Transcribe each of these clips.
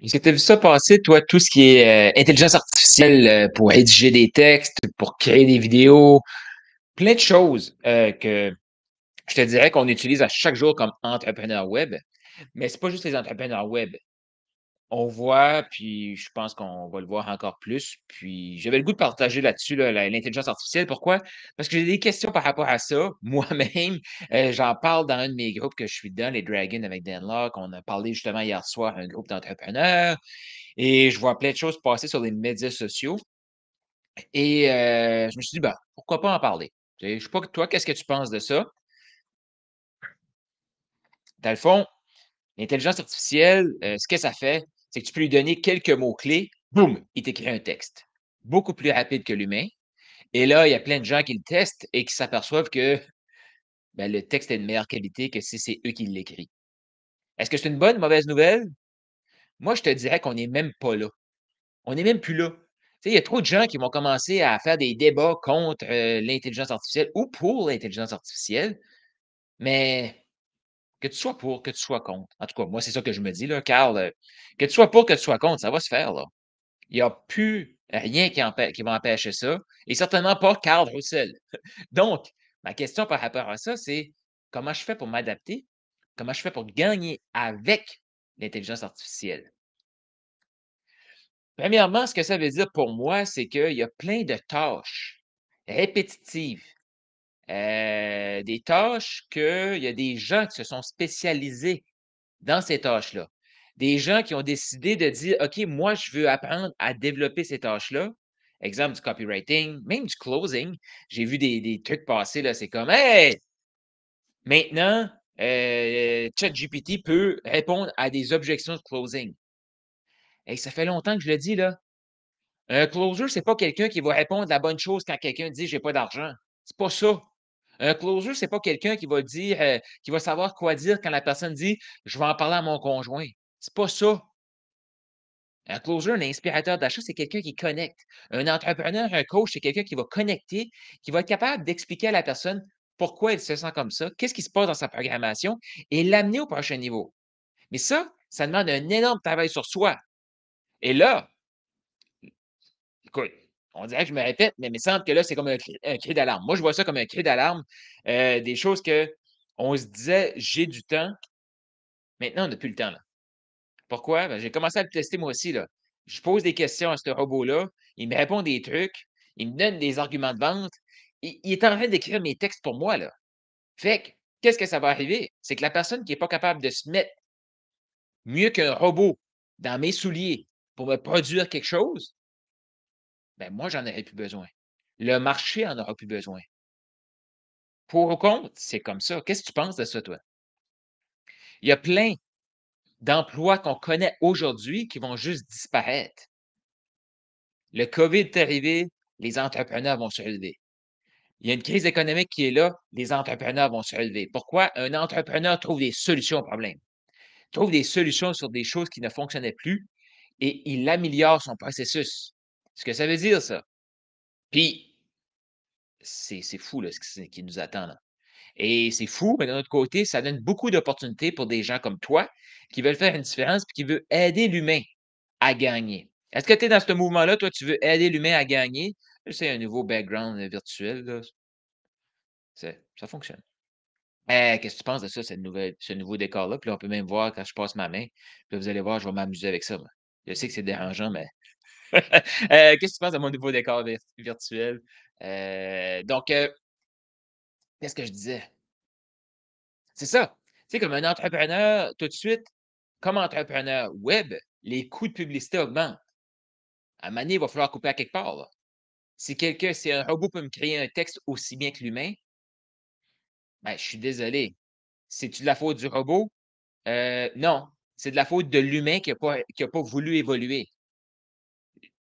Est-ce que tu as vu ça passer, toi, tout ce qui est intelligence artificielle pour rédiger des textes, pour créer des vidéos, plein de choses que je te dirais qu'on utilise à chaque jour comme entrepreneur web. Mais c'est pas juste les entrepreneurs web. On voit, puis je pense qu'on va le voir encore plus. Puis j'avais le goût de partager là-dessus, là, l'intelligence artificielle. Pourquoi? Parce que j'ai des questions par rapport à ça. Moi-même, j'en parle dans un de mes groupes que je suis dedans, les Dragons avec Dan Locke. On a parlé justement hier soir à un groupe d'entrepreneurs. Et je vois plein de choses passer sur les médias sociaux et je me suis dit: «Ben, pourquoi pas en parler?» Tu sais, je sais pas toi, qu'est-ce que tu penses de ça? Dans le fond, l'intelligence artificielle, ce que ça fait, c'est que tu peux lui donner quelques mots-clés, boum, il t'écrit un texte. Beaucoup plus rapide que l'humain et là, il y a plein de gens qui le testent et qui s'aperçoivent que, ben, le texte est de meilleure qualité que si c'est eux qui l'écrit. Est-ce que c'est une bonne ou mauvaise nouvelle? Moi, je te dirais qu'on n'est même pas là. On n'est même plus là. Tu sais, il y a trop de gens qui vont commencer à faire des débats contre, l'intelligence artificielle ou pour l'intelligence artificielle, mais que tu sois pour, que tu sois contre. En tout cas, moi, c'est ça que je me dis là, Carl, que tu sois pour, que tu sois contre, ça va se faire là. Il y a plus rien qui va empêcher ça et certainement pas Carl Roussel. Donc, ma question par rapport à ça, c'est comment je fais pour m'adapter? Comment je fais pour gagner avec l'intelligence artificielle? Premièrement, ce que ça veut dire pour moi, c'est qu'il y a plein de tâches répétitives, des tâches qu'il y a des gens qui se sont spécialisés dans ces tâches-là. Des gens qui ont décidé de dire: «OK, moi, je veux apprendre à développer ces tâches-là». Exemple du copywriting, même du closing. J'ai vu des trucs passer, là, c'est comme: «Hey, maintenant, ChatGPT peut répondre à des objections de closing». Hey, ça fait longtemps que je le dis, là. Un closer, c'est pas quelqu'un qui va répondre la bonne chose quand quelqu'un dit: «J'ai pas d'argent». C'est pas ça. Un closer, c'est pas quelqu'un qui va dire, qui va savoir quoi dire quand la personne dit: «Je vais en parler à mon conjoint». C'est pas ça. Un closer, un inspirateur d'achat, c'est quelqu'un qui connecte. Un entrepreneur, un coach, c'est quelqu'un qui va connecter, qui va être capable d'expliquer à la personne pourquoi elle se sent comme ça, qu'est-ce qui se passe dans sa programmation et l'amener au prochain niveau. Mais ça demande un énorme travail sur soi. Et là, écoute, on dirait que je me répète, mais il me semble que là, c'est comme un cri d'alarme. Moi, je vois ça comme un cri d'alarme, des choses que on se disait: «J'ai du temps». Maintenant, on n'a plus le temps, là. Pourquoi? Ben, j'ai commencé à le tester moi aussi, là. Je pose des questions à ce robot-là, il me répond des trucs, il me donne des arguments de vente. Il est en train d'écrire mes textes pour moi, là. Fait que, qu'est-ce que ça va arriver? C'est que la personne qui est pas capable de se mettre mieux qu'un robot dans mes souliers pour me produire quelque chose, ben, moi, j'en aurais plus besoin. Le marché en aura plus besoin. Pour ou contre, c'est comme ça. Qu'est-ce que tu penses de ça, toi? Il y a plein d'emplois qu'on connaît aujourd'hui qui vont juste disparaître. Le COVID est arrivé, les entrepreneurs vont se relever. Il y a une crise économique qui est là, les entrepreneurs vont se relever. Pourquoi? Un entrepreneur trouve des solutions aux problèmes, trouve des solutions sur des choses qui ne fonctionnaient plus et il améliore son processus. Ce que ça veut dire, ça. Puis, c'est fou, là, qui nous attend, là. Et c'est fou, mais d'un autre côté, ça donne beaucoup d'opportunités pour des gens comme toi qui veulent faire une différence puis qui veulent aider l'humain à gagner. Est-ce que tu es dans ce mouvement-là? Toi, tu veux aider l'humain à gagner? C'est un nouveau background virtuel, là. Ça fonctionne. Qu'est-ce que tu penses de ça, ce nouveau décor-là? Puis là, on peut même voir quand je passe ma main. Puis vous allez voir, je vais m'amuser avec ça, moi. Je sais que c'est dérangeant, mais qu'est-ce que tu penses de mon nouveau décor virtuel? Qu'est-ce que je disais? C'est ça. Tu sais, comme un entrepreneur, tout de suite, comme entrepreneur web, les coûts de publicité augmentent. À un moment donné, il va falloir couper à quelque part, là. Si un robot peut me créer un texte aussi bien que l'humain, ben, je suis désolé. C'est-tu de la faute du robot? Non, c'est de la faute de l'humain qui a pas voulu évoluer.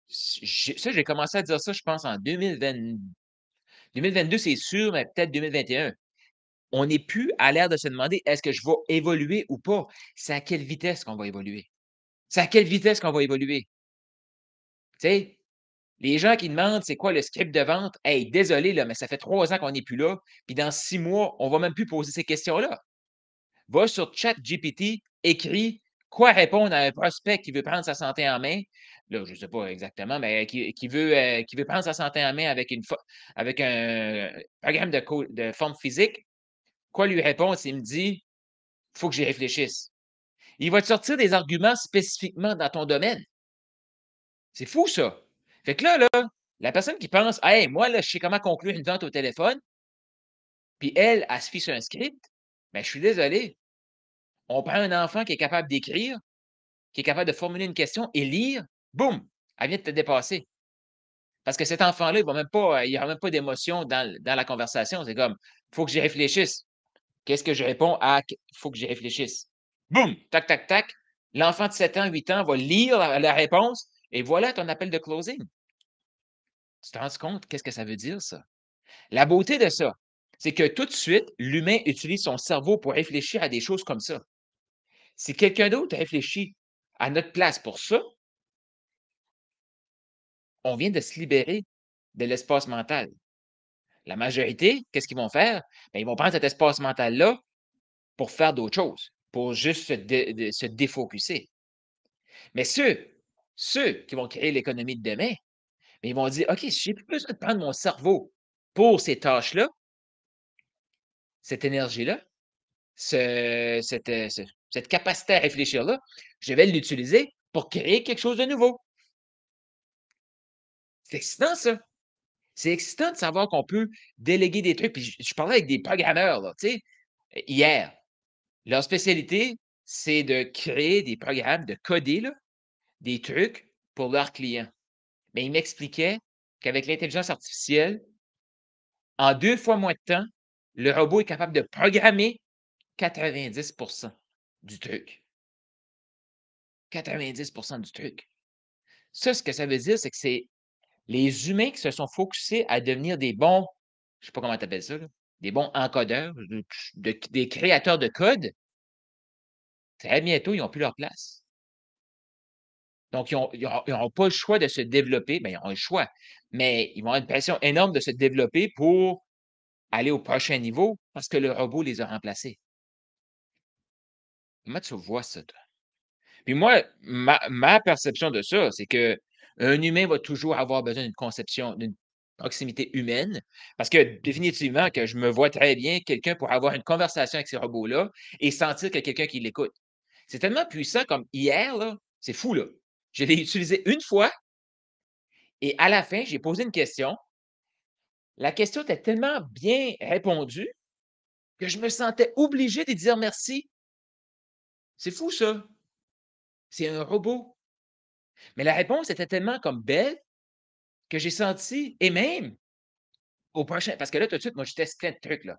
J'ai commencé à dire ça, je pense, en 2022, c'est sûr, mais peut-être 2021. On n'est plus à l'ère de se demander: «Est-ce que je vais évoluer ou pas?» C'est à quelle vitesse qu'on va évoluer? C'est à quelle vitesse qu'on va évoluer? Tu sais? Les gens qui demandent: «C'est quoi le script de vente?» Hey, désolé là, mais ça fait 3 ans qu'on n'est plus là, puis dans 6 mois, on va même plus poser ces questions-là. Va sur ChatGPT, écris Quoi répondre à un prospect qui veut prendre sa santé en main? Là, je ne sais pas exactement, mais qui veut prendre sa santé en main avec un programme de forme physique. Quoi lui répondre s'il me dit: «Faut que j'y réfléchisse»? Il va te sortir des arguments spécifiquement dans ton domaine. C'est fou ça! Fait que là, la personne qui pense: «Hey, moi là, je sais comment conclure une vente au téléphone», puis elle se fie sur un script, ben, je suis désolé. On prend un enfant qui est capable d'écrire, qui est capable de formuler une question et lire, boum! Elle vient de te dépasser. Parce que cet enfant-là, il aura même pas d'émotion dans la conversation. C'est comme: «Faut que j'y réfléchisse». Qu'est-ce que je réponds à q «Faut que j'y réfléchisse»? Boum! Tac, tac, tac. L'enfant de 7 ans, 8 ans va lire la réponse et voilà ton appel de closing. Tu te rends compte qu'est-ce que ça veut dire ça? La beauté de ça, c'est que tout de suite, l'humain utilise son cerveau pour réfléchir à des choses comme ça. Si quelqu'un d'autre réfléchit à notre place pour ça, on vient de se libérer de l'espace mental. La majorité, qu'est-ce qu'ils vont faire? Ben, ils vont prendre cet espace mental-là pour faire d'autres choses, pour juste se défocusser. Mais ceux qui vont créer l'économie de demain, ben, ils vont dire: «OK, si j'ai plus besoin de prendre mon cerveau pour ces tâches-là, cette énergie-là, cette capacité à réfléchir-là, je vais l'utiliser pour créer quelque chose de nouveau». C'est excitant ça! C'est excitant de savoir qu'on peut déléguer des trucs. Puis je parlais avec des programmeurs, là, tu sais, hier. Leur spécialité, c'est de créer des programmes, de coder, là, des trucs pour leurs clients. Mais ils m'expliquaient qu'avec l'intelligence artificielle, en 2 fois moins de temps, le robot est capable de programmer 90 du truc. 90 du truc. Ça, ce que ça veut dire, c'est que c'est les humains qui se sont focusés à devenir des bons, je sais pas comment tu appelles ça, là, des bons encodeurs, des créateurs de code, très bientôt, ils ont plus leur place. Donc ils ont pas le choix de se développer. Ben, ils ont le choix, mais ils vont avoir une pression énorme de se développer pour aller au prochain niveau parce que le robot les a remplacés. Comment tu vois ça, toi? Puis moi, ma perception de ça, c'est qu'un humain va toujours avoir besoin d'une proximité humaine, parce que définitivement que je me vois très bien quelqu'un pour avoir une conversation avec ces robots-là et sentir qu'il y a quelqu'un qui l'écoute. C'est tellement puissant comme hier, là, c'est fou, là. Je l'ai utilisé une fois et à la fin, j'ai posé une question. La question était tellement bien répondue que je me sentais obligé de dire merci. C'est fou ça. C'est un robot. Mais la réponse était tellement comme belle que j'ai senti et même au prochain parce que là, tout de suite, moi, je teste plein de trucs, là.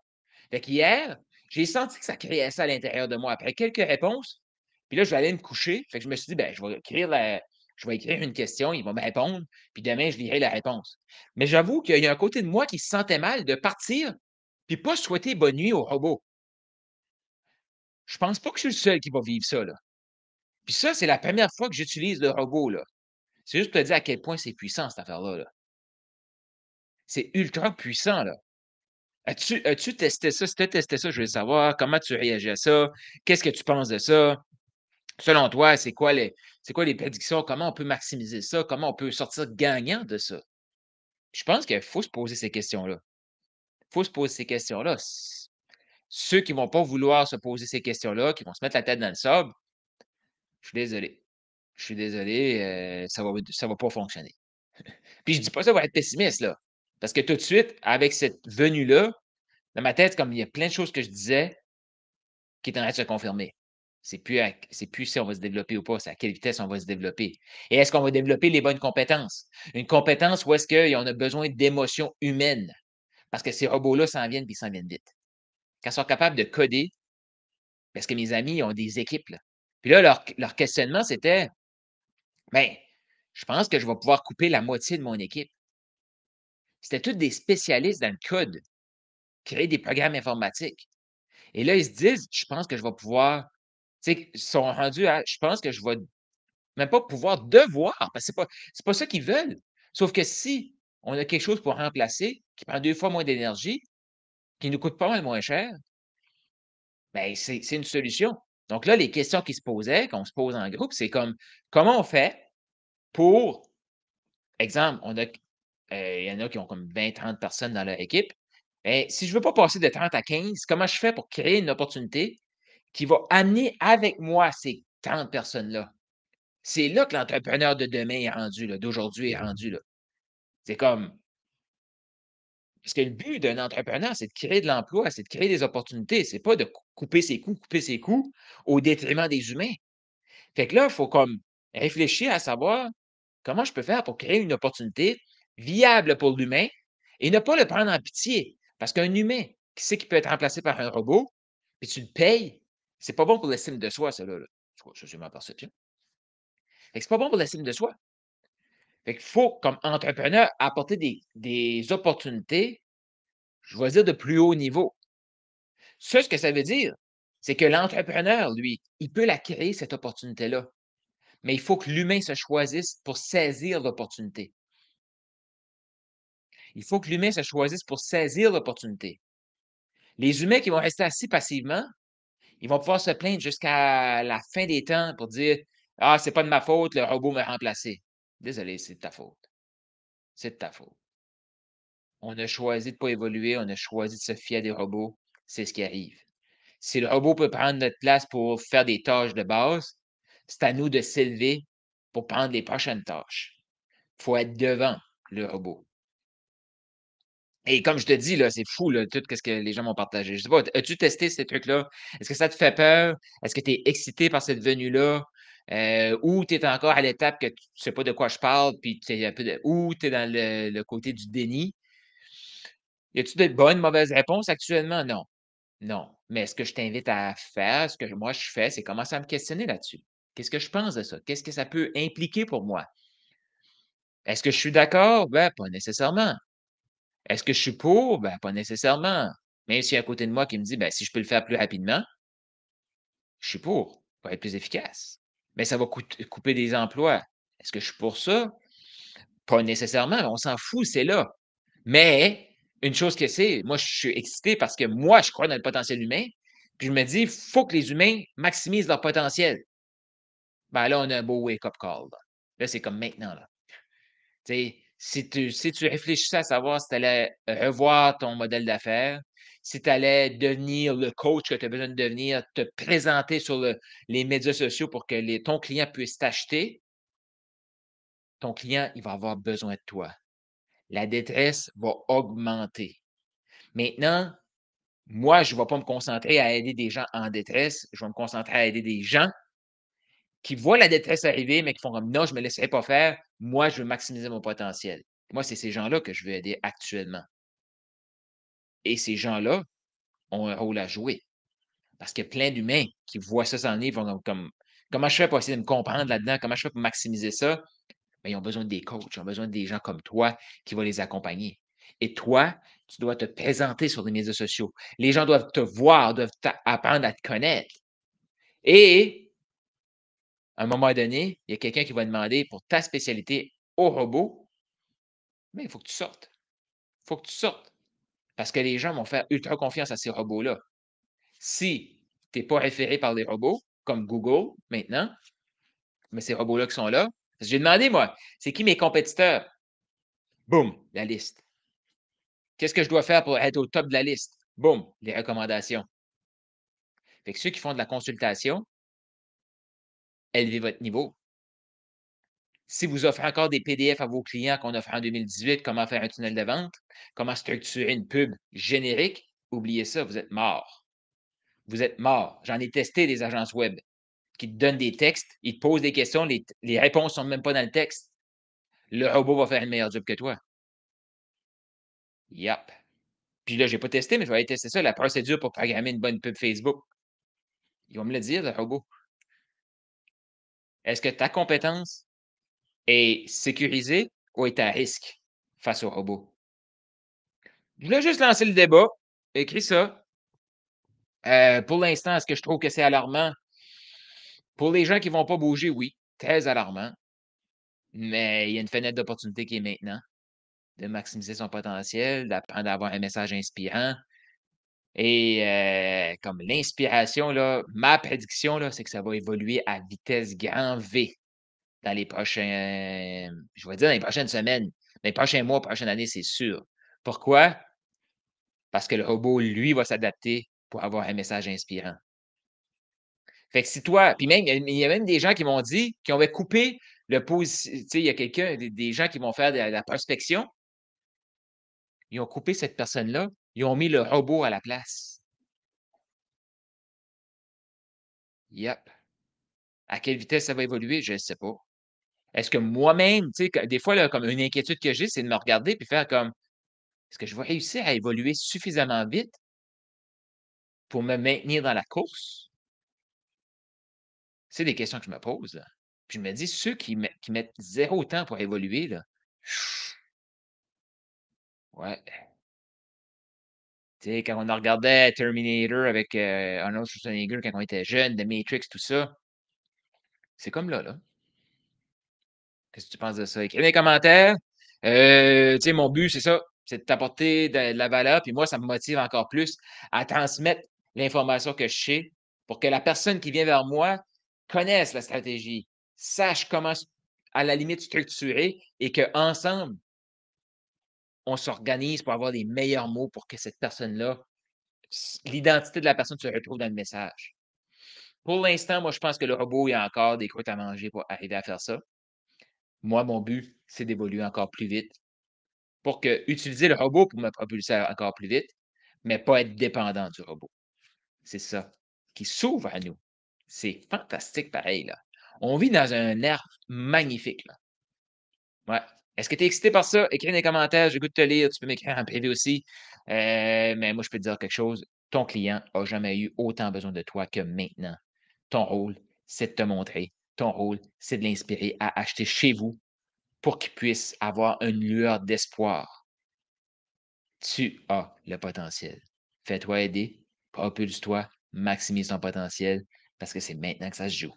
Fait qu'hier, j'ai senti que ça créait ça à l'intérieur de moi. Après quelques réponses, puis là, je vais aller me coucher. Fait que je me suis dit: «Ben, je vais écrire une question, il va me répondre, puis demain, je lirai la réponse». Mais j'avoue qu'il y a un côté de moi qui se sentait mal de partir, puis pas souhaiter bonne nuit au robot. Je pense pas que je suis le seul qui va vivre ça, là. Puis ça, c'est la première fois que j'utilise le robot, là. C'est juste pour te dire à quel point c'est puissant, cette affaire-là, là. C'est ultra puissant, là. As-tu testé ça? Si tu as testé ça, je veux savoir comment tu réagis à ça? Qu'est-ce que tu penses de ça? Selon toi, c'est quoi les prédictions? Comment on peut maximiser ça? Comment on peut sortir gagnant de ça? Je pense qu'il faut se poser ces questions-là. Il faut se poser ces questions-là. Ceux qui vont pas vouloir se poser ces questions-là, qui vont se mettre la tête dans le sable, je suis désolé. Je suis désolé, ça va pas fonctionner. Puis je dis pas ça pour être pessimiste, là, parce que tout de suite, avec cette venue-là, dans ma tête, comme il y a plein de choses que je disais qui est en train de se confirmer. C'est plus si on va se développer ou pas, c'est à quelle vitesse on va se développer. Et est-ce qu'on va développer les bonnes compétences? Une compétence où est-ce qu'on a besoin d'émotions humaines? Parce que ces robots-là s'en viennent, puis ils s'en viennent vite. Quand ils sont capables de coder, parce que mes amis ont des équipes, là. Puis là, leur questionnement, c'était: «Ben, je pense que je vais pouvoir couper la moitié de mon équipe». C'était tous des spécialistes dans le code, créer des programmes informatiques. Et là, ils se disent: «Je pense que je vais pouvoir», tu sais, ils sont rendus à: «Je pense que je vais même pas pouvoir, devoir», parce que c'est pas ça qu'ils veulent. Sauf que si on a quelque chose pour remplacer, qui prend 2 fois moins d'énergie, qui nous coûte pas mal moins cher, ben c'est une solution. Donc là, les questions qui se posaient, qu'on se pose en groupe, c'est comme: «Comment on fait pour» exemple, il y en a qui ont comme 20, 30 personnes dans leur équipe. Et si je veux pas passer de 30 à 15, comment je fais pour créer une opportunité qui va amener avec moi ces 30 personnes-là? C'est là que l'entrepreneur de demain est rendu, là, d'aujourd'hui est rendu, là. C'est comme parce que le but d'un entrepreneur, c'est de créer de l'emploi, c'est de créer des opportunités, c'est pas de couper ses coûts au détriment des humains. Fait que là, il faut comme réfléchir à savoir comment je peux faire pour créer une opportunité viable pour l'humain et ne pas le prendre en pitié. Parce qu'un humain qui sait qu'il peut être remplacé par un robot, puis tu le payes, c'est pas bon pour l'estime de soi, ça, là. En tout cas, ça, c'est ma perception. Fait que c'est pas bon pour l'estime de soi. Fait qu'il faut, comme entrepreneur, apporter des opportunités, je vais dire, de plus haut niveau. Ça, ce que ça veut dire, c'est que l'entrepreneur, lui, il peut la créer, cette opportunité-là. Mais il faut que l'humain se choisisse pour saisir l'opportunité. Il faut que l'humain se choisisse pour saisir l'opportunité. Les humains qui vont rester assis passivement, ils vont pouvoir se plaindre jusqu'à la fin des temps pour dire: «Ah, c'est pas de ma faute, le robot m'a remplacé». Désolé, c'est de ta faute. C'est de ta faute. On a choisi de pas évoluer, on a choisi de se fier à des robots, c'est ce qui arrive. Si le robot peut prendre notre place pour faire des tâches de base, c'est à nous de s'élever pour prendre les prochaines tâches. Il faut être devant le robot. Et comme je te dis, là, c'est fou, là, tout ce que les gens m'ont partagé. Je sais pas, as-tu testé ces trucs-là? Est-ce que ça te fait peur? Est-ce que tu es excité par cette venue-là? Ou tu es encore à l'étape que tu sais pas de quoi je parle, puis tu un peu ou tu es dans le côté du déni? Y a-tu de bonnes, mauvaises réponses actuellement? Non. Non. Mais ce que je t'invite à faire, ce que moi je fais, c'est commencer à me questionner là-dessus. Qu'est-ce que je pense de ça? Qu'est-ce que ça peut impliquer pour moi? Est-ce que je suis d'accord? Ben, pas nécessairement. Est-ce que je suis pour? Ben, pas nécessairement. Même s'il y a à côté de moi qui me dit: «Ben, si je peux le faire plus rapidement, je suis pour être plus efficace. Mais ça va couper des emplois. Est-ce que je suis pour ça? Pas nécessairement, on s'en fout, c'est là. Mais une chose que c'est, moi, je suis excité parce que moi, je crois dans le potentiel humain, puis je me dis: «Faut que les humains maximisent leur potentiel». Ben, là, on a un beau wake-up call, là. Là, c'est comme maintenant, là. Tu sais, si tu réfléchissais à savoir si tu allais revoir ton modèle d'affaires, si tu allais devenir le coach que tu as besoin de devenir, te présenter sur les médias sociaux pour que ton client puisse t'acheter, ton client, il va avoir besoin de toi. La détresse va augmenter. Maintenant, moi, je ne vais pas me concentrer à aider des gens en détresse, je vais me concentrer à aider des gens qui voient la détresse arriver, mais qui font comme: «Non, je ne me laisserai pas faire. Moi, je veux maximiser mon potentiel». Moi, c'est ces gens-là que je veux aider actuellement. Et ces gens-là ont un rôle à jouer. Parce qu'il y a plein d'humains qui voient ça s'en venir, ils vont comme: «Comment je fais pour essayer de me comprendre là-dedans? Comment je fais pour maximiser ça?» Ben, ils ont besoin des coachs, ils ont besoin des gens comme toi qui vont les accompagner. Et toi, tu dois te présenter sur les médias sociaux. Les gens doivent te voir, doivent apprendre à te connaître. Et à un moment donné, il y a quelqu'un qui va demander pour ta spécialité au robot, mais il faut que tu sortes. Il faut que tu sortes. Parce que les gens vont faire ultra confiance à ces robots-là. Si tu es pas référé par des robots, comme Google maintenant, mais ces robots-là qui sont là, parce que j'ai demandé, moi, c'est qui mes compétiteurs? Boum, la liste. Qu'est-ce que je dois faire pour être au top de la liste? Boum, les recommandations. Fait que ceux qui font de la consultation, élevez votre niveau. Si vous offrez encore des PDF à vos clients qu'on offrait en 2018, comment faire un tunnel de vente, comment structurer une pub générique, oubliez ça, vous êtes mort. Vous êtes mort. J'en ai testé des agences web qui te donnent des textes, ils te posent des questions, les réponses sont même pas dans le texte. Le robot va faire une meilleure job que toi. Yep. Puis là, j'ai pas testé, mais je vais aller tester ça, la procédure pour programmer une bonne pub Facebook. Ils vont me le dire, le robot. Est-ce que ta compétence est sécurisée ou est à risque face au robot? Je voulais juste lancer le débat. Écris ça. Pour l'instant, est-ce que je trouve que c'est alarmant? Pour les gens qui vont pas bouger, oui, très alarmant. Mais il y a une fenêtre d'opportunité qui est maintenant, de maximiser son potentiel, d'apprendre à avoir un message inspirant. et comme l'inspiration là, ma prédiction là, c'est que ça va évoluer à vitesse grand V dans les prochains je vais dire dans les prochaines semaines, dans les prochains mois, prochaines années, c'est sûr. Pourquoi? Parce que le robot, lui, va s'adapter pour avoir un message inspirant. Fait que si toi puis même il y a même des gens qui m'ont dit qui avaient coupé le posi tu sais, il y a quelqu'un des gens qui vont faire de la prospection, ils ont coupé cette personne-là, ils ont mis le robot à la place. Yep. À quelle vitesse ça va évoluer? Je ne sais pas. Est-ce que moi-même, tu sais, que des fois, là, comme une inquiétude que j'ai, c'est de me regarder puis faire comme: «Est-ce que je vais réussir à évoluer suffisamment vite pour me maintenir dans la course?» C'est des questions que je me pose, là. Puis je me dis: «Ceux qui mettent 0 temps pour évoluer, là, ouais». Tu sais, quand on en regardait Terminator avec, Arnold Schwarzenegger quand on était jeune, The Matrix, tout ça, c'est comme là. Qu'est-ce que tu penses de ça? Écris dans les commentaires. Tu sais, mon but, c'est ça, c'est de t'apporter de la valeur, puis moi, ça me motive encore plus à transmettre l'information que je sais pour que la personne qui vient vers moi connaisse la stratégie, sache comment à la limite structurer et qu'ensemble, on s'organise pour avoir les meilleurs mots pour que cette personne-là, l'identité de la personne se retrouve dans le message. Pour l'instant, moi, je pense que le robot, il y a encore des croûtes à manger pour arriver à faire ça. Moi, mon but, c'est d'évoluer encore plus vite pour que utiliser le robot pour me propulser encore plus vite, mais pas être dépendant du robot. C'est ça qui s'ouvre à nous. C'est fantastique pareil, là. On vit dans un ère magnifique, là. Ouais. Est-ce que tu es excité par ça? Écris dans les commentaires, j'ai le goût de te lire. Tu peux m'écrire en privé aussi. Mais moi, je peux te dire quelque chose. Ton client a jamais eu autant besoin de toi que maintenant. Ton rôle, c'est de te montrer. Ton rôle, c'est de l'inspirer à acheter chez vous pour qu'il puisse avoir une lueur d'espoir. Tu as le potentiel. Fais-toi aider, propulse-toi, maximise ton potentiel parce que c'est maintenant que ça se joue.